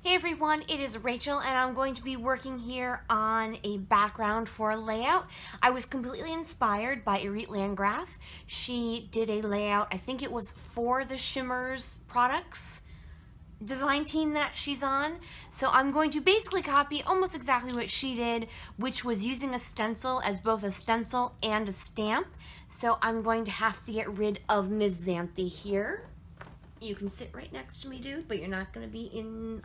Hey everyone, it is Rachel and I'm going to be working here on a background for a layout. I was completely inspired by Irit Landgraf. She did a layout, I think it was for the Shimmers products design team that she's on. So I'm going to basically copy almost exactly what she did, which was using a stencil as both a stencil and a stamp. So I'm going to have to get rid of Ms. Xanthe here. You can sit right next to me, dude, but you're not going to be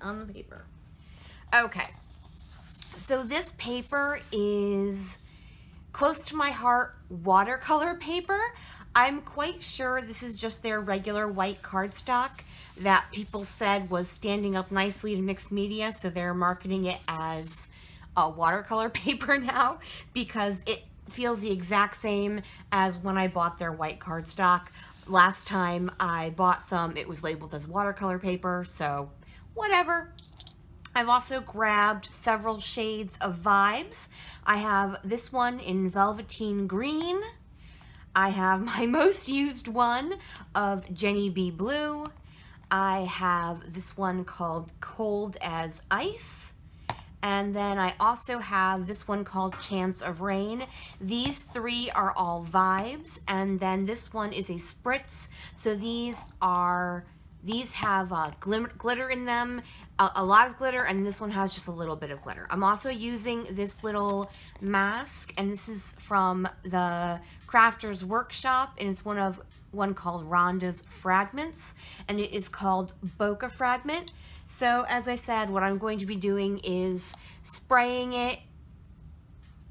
on the paper. Okay, so this paper is close to my heart, watercolor paper. I'm quite sure this is just their regular white cardstock that people said was standing up nicely to mixed media, so they're marketing it as a watercolor paper now because it feels the exact same as when I bought their white cardstock. Last time I bought some, it was labeled as watercolor paper, so whatever. I've also grabbed several shades of Vibes. I have this one in Velveteen Green. I have my most used one of Jenny B. Blue. I have this one called Cold as Ice. And then I also have this one called Chance of Rain. These three are all Vibes, and then this one is a Spritz. So these have glitter in them, a lot of glitter, and this one has just a little bit of glitter. I'm also using this little mask, and this is from the Crafter's Workshop, and it's one called Rhonda's Fragments, and it is called Bokeh Fragment. So as I said, what I'm going to be doing is spraying it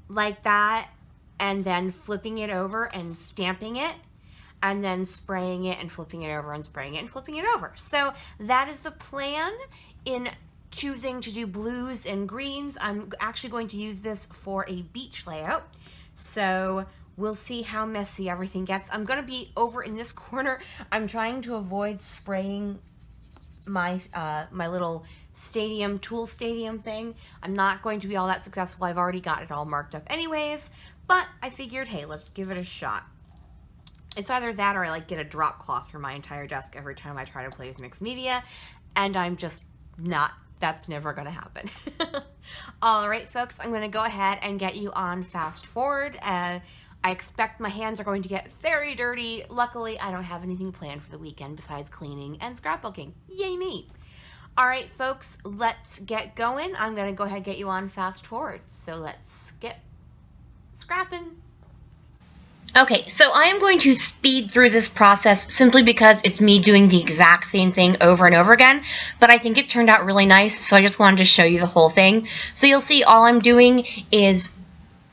like that, and then flipping it over and stamping it, and then spraying it and flipping it over and spraying it and flipping it over. So that is the plan in choosing to do blues and greens. I'm actually going to use this for a beach layout. So we'll see how messy everything gets. I'm going to be over in this corner. I'm trying to avoid spraying my my little tool stadium thing. I'm not going to be all that successful. I've already got it all marked up anyways, but I figured, hey, let's give it a shot. It's either that or I like get a drop cloth for my entire desk every time I try to play with mixed media, and I'm just not, that's never gonna happen. All right, folks, I'm gonna go ahead and get you on fast forward. I expect my hands are going to get very dirty. Luckily, I don't have anything planned for the weekend besides cleaning and scrapbooking. Yay me. All right, folks, let's get going. I'm gonna go ahead and get you on fast forward. So let's get scrapping. Okay, so I am going to speed through this process simply because it's me doing the exact same thing over and over again, but I think it turned out really nice, so I just wanted to show you the whole thing. So you'll see all I'm doing is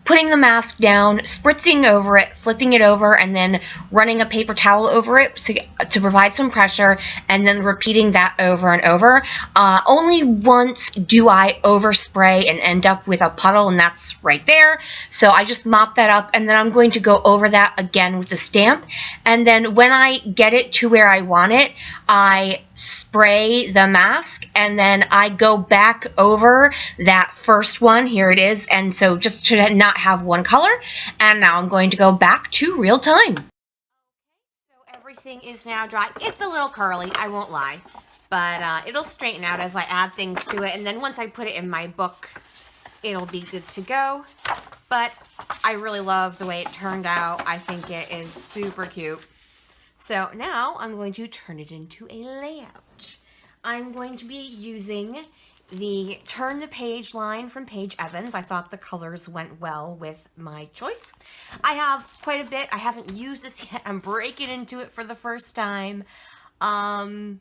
putting the mask down, spritzing over it, flipping it over, and then running a paper towel over it to provide some pressure, and then repeating that over and over. Only once do I overspray and end up with a puddle, and that's right there. So I just mop that up, and then I'm going to go over that again with the stamp. And then when I get it to where I want it, I spray the mask, and then I go back over that first one. Here it is. And so just to not have one color, and now I'm going to go back to real time. So everything is now dry. It's a little curly, I won't lie, but it'll straighten out as I add things to it, and then once I put it in my book, it'll be good to go. But I really love the way it turned out. I think it is super cute. So now I'm going to turn it into a layout. I'm going to be using the Turn the Page line from Paige Evans. I thought the colors went well with my choice. I have quite a bit. I haven't used this yet. I'm breaking into it for the first time. I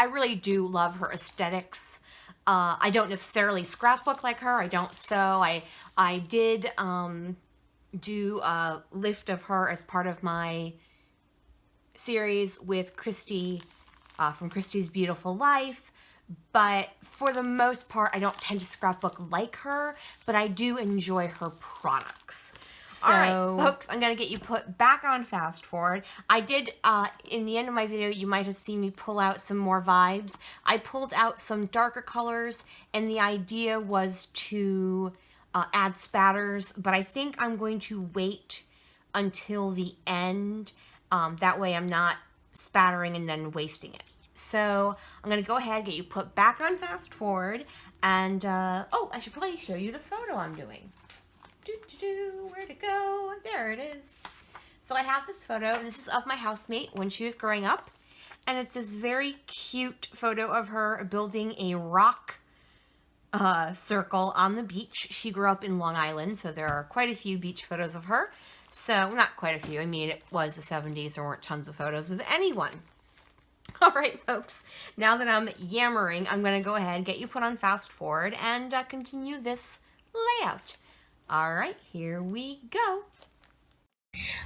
really do love her aesthetics. I don't necessarily scrapbook like her. I don't sew. I did do a lift of her as part of my series with Christy from Christy's Beautiful Life, but for the most part, I don't tend to scrapbook like her, but I do enjoy her products. So, all right, folks, I'm going to get you put back on fast forward. I did, in the end of my video, you might have seen me pull out some more Vibes. I pulled out some darker colors, and the idea was to add spatters, but I think I'm going to wait until the end. That way I'm not spattering and then wasting it. So I'm going to go ahead and get you put back on fast forward. And, oh, I should probably show you the photo I'm doing. Where'd it go? There it is. So I have this photo, and this is of my housemate when she was growing up. And it's this very cute photo of her building a rock circle on the beach. She grew up in Long Island, so there are quite a few beach photos of her. So, not quite a few. I mean, it was the 70s. There weren't tons of photos of anyone. All right, folks. Now that I'm yammering, I'm going to go ahead and get you put on fast forward and continue this layout. All right, here we go.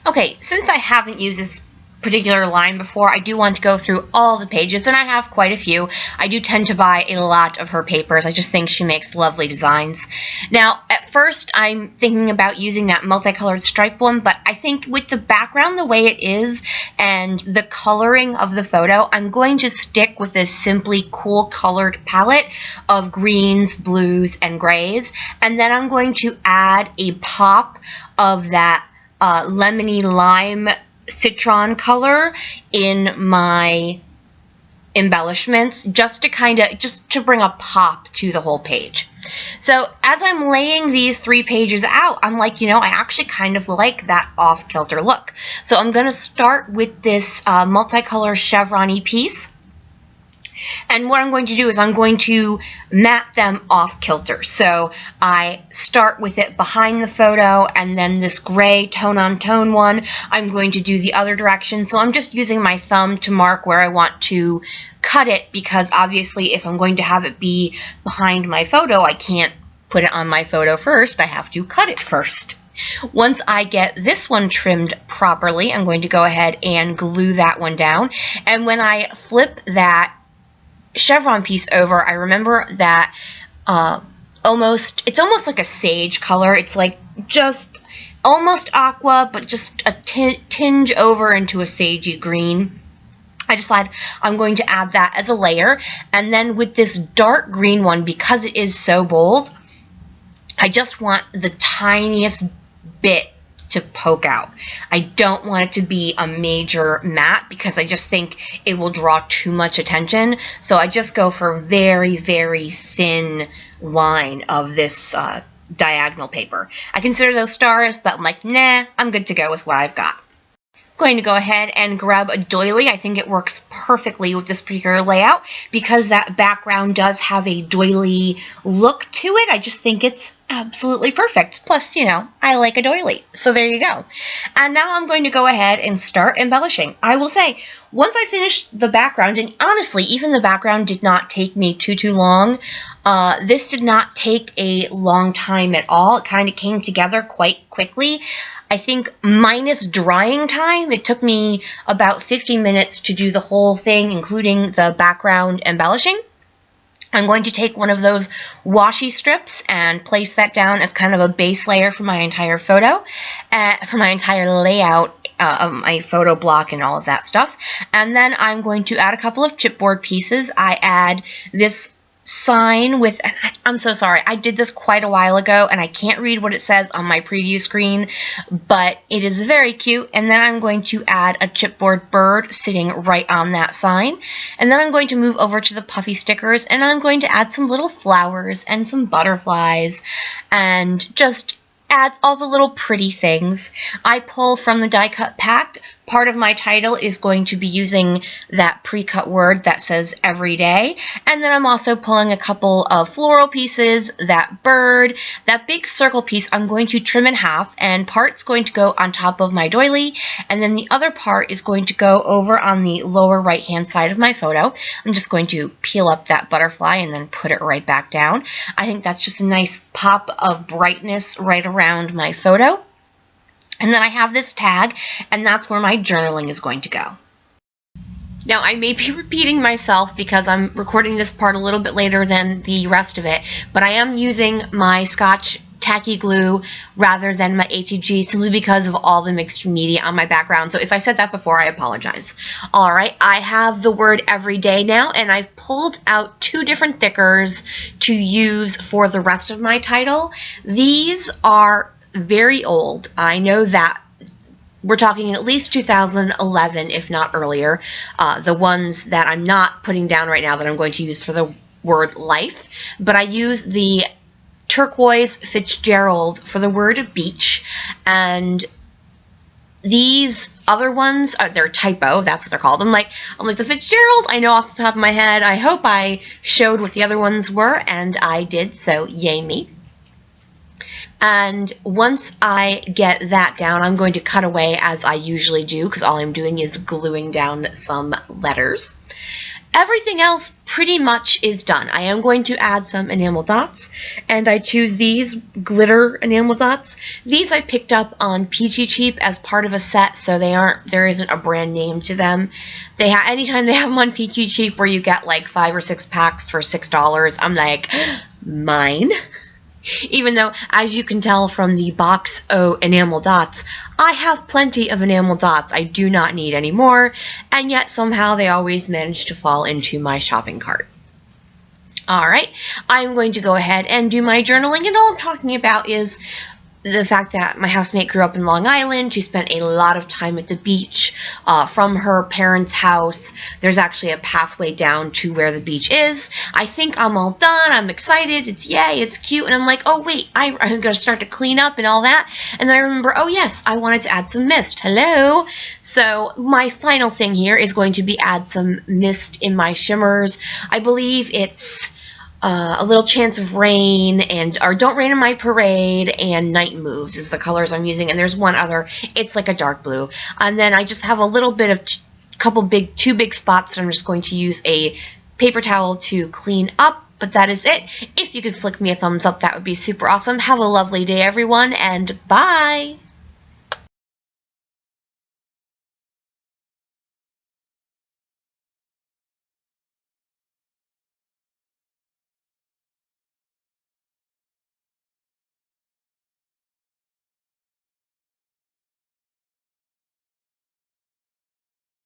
Okay, since I haven't used this particular line before, I do want to go through all the pages, and I have quite a few. I do tend to buy a lot of her papers. I just think she makes lovely designs. Now, at first, I'm thinking about using that multicolored stripe one, but I think with the background the way it is and the coloring of the photo, I'm going to stick with this Simply Cool colored palette of greens, blues, and grays, and then I'm going to add a pop of that lemony lime citron color in my embellishments, just to bring a pop to the whole page. So as I'm laying these 3 pages out, I'm like, I actually kind of like that off-kilter look. So I'm going to start with this multicolor chevron-y piece. And what I'm going to do is I'm going to map them off kilter. So I start with it behind the photo, and then this gray tone-on-tone one, I'm going to do the other direction. So I'm just using my thumb to mark where I want to cut it, because obviously if I'm going to have it be behind my photo, I can't put it on my photo first. I have to cut it first. Once I get this one trimmed properly, I'm going to go ahead and glue that one down. And when I flip that chevron piece over, I remember that it's almost like a sage color. It's like just almost aqua, but just a tinge over into a sagey green. I decided I'm going to add that as a layer, and then with this dark green one, because it is so bold, I just want the tiniest bit to poke out. I don't want it to be a major matte, because I just think it will draw too much attention. So I just go for a very, very thin line of this diagonal paper. I consider those stars, but I'm like, nah, I'm good to go with what I've got. Going to go ahead and grab a doily. I think it works perfectly with this particular layout because that background does have a doily look to it. I just think it's absolutely perfect. Plus, I like a doily. So there you go. And now I'm going to go ahead and start embellishing. I will say, once I finished the background, and honestly, even the background did not take me too long. This did not take a long time at all. It kind of came together quite quickly. I think minus drying time, it took me about 50 minutes to do the whole thing, including the background embellishing. I'm going to take one of those washi strips and place that down as kind of a base layer for my entire photo, for my entire layout of my photo block and all of that stuff. And then I'm going to add a couple of chipboard pieces. I add this sign with, I'm so sorry, I did this quite a while ago and I can't read what it says on my preview screen, but it is very cute. And then I'm going to add a chipboard bird sitting right on that sign. And then I'm going to move over to the puffy stickers, and I'm going to add some little flowers and some butterflies and just add all the little pretty things. I pull from the die cut pack. Part of my title is going to be using that pre-cut word that says every day. And then I'm also pulling a couple of floral pieces, that bird, that big circle piece I'm going to trim in half, and part's going to go on top of my doily, and then the other part is going to go over on the lower right hand side of my photo. I'm just going to peel up that butterfly and then put it right back down. I think that's just a nice pop of brightness right around my photo. And then I have this tag, and that's where my journaling is going to go. Now, I may be repeating myself because I'm recording this part a little bit later than the rest of it, but I am using my Scotch tacky glue rather than my ATG simply because of all the mixed media on my background. So if I said that before, I apologize. All right, I have the word everyday now, and I've pulled out 2 different thickers to use for the rest of my title. These are very old. I know that we're talking at least 2011, if not earlier. The ones that I'm not putting down right now that I'm going to use for the word life, but I use the turquoise Fitzgerald for the word beach, and these other ones are they're typo, that's what they're called. I'm like the Fitzgerald, I know off the top of my head. I hope I showed what the other ones were, and I did, so yay me. And once I get that down, I'm going to cut away as I usually do, because all I'm doing is gluing down some letters. Everything else pretty much is done. I am going to add some enamel dots, and I choose these glitter enamel dots. These I picked up on Peachy Cheap as part of a set, so there isn't a brand name to them. Anytime they have them on Peachy Cheap where you get like 5 or 6 packs for $6, I'm like, mine. Even though, as you can tell from the box enamel dots, I have plenty of enamel dots. I do not need any more, and yet somehow they always manage to fall into my shopping cart. Alright, I'm going to go ahead and do my journaling, and all I'm talking about is the fact that my housemate grew up in Long Island. She spent a lot of time at the beach. From her parents' house, there's actually a pathway down to where the beach is. I think I'm all done. I'm excited. It's yay. It's cute. And I'm like, oh, wait, I'm going to start to clean up and all that. And then I remember, oh, yes, I wanted to add some mist. Hello. So my final thing here is going to be add some mist in my shimmers. I believe it's a little chance of rain, or don't rain in my parade, and night moves is the colors I'm using, and there's one other, it's like a dark blue. And then I just have a little bit of two big spots that I'm just going to use a paper towel to clean up, but that is it. If you could flick me a thumbs up, that would be super awesome. Have a lovely day, everyone, and bye!